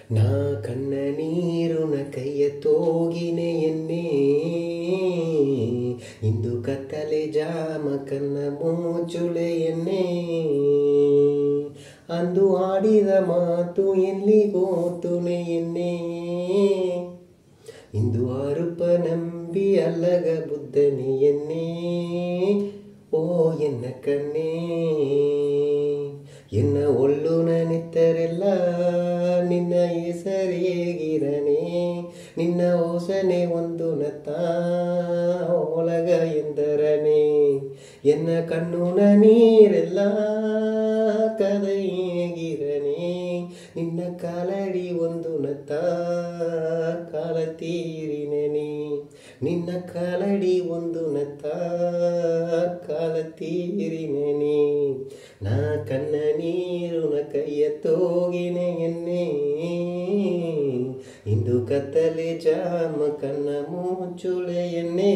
ನಾ ಕಣ್ಣ ನೀರುನ ಕೈಯ ತೋಗಿನೆ ಎನ್ನೆ ಇಂದು ಕತ್ತಲೆ ಜಾಮ ಕನ್ನ ಮೂಚುಳೆ ಎನ್ನೆ ಅಂದು ಆಡಿದ ಮಾತು ಎಲ್ಲಿಗೋತುನೆ ಎನ್ನೆ ಇಂದು ಆರುಪ ನಂಬಿ ಅಲ್ಲಗ ಬುದ್ಧನೆ ಎನ್ನೆ ಓ ಎನ್ನ ಕಣ್ಣೇ ಎನ್ನ ಒಳ್ಳುನ ನಿತ್ತರೆಲ್ಲ ನಿನ್ನ ಹೆಸರೇಗಿರನೆ ನಿನ್ನ ಓಸನೆ ಒಂದು ನತ್ತ ಒಳಗ ಎಂದರನೆ ಎನ್ನ ಕಣ್ಣುನ ನೀರೆಲ್ಲ ಕದೈಗಿರನೆ ನಿನ್ನ ಕಾಲಡಿ ಒಂದು ನತ್ತ ಕಾಲ ತೀರಿನೆ ನಿನ್ನ ಕಾಲಡಿ ಒಂದು ನತ್ತ ಕಾಲ ತೀರಿನೆ ನಾ ಕಣ್ಣ ನೀರುನ ಕೈಯ ತೋಗಿನೆ ಎನ್ನೆ ಇಂದು ಕತ್ತಲೆ ಜಾಮ ಕಣ್ಣ ಮುಚ್ಚುಳೆ ಎನ್ನೆ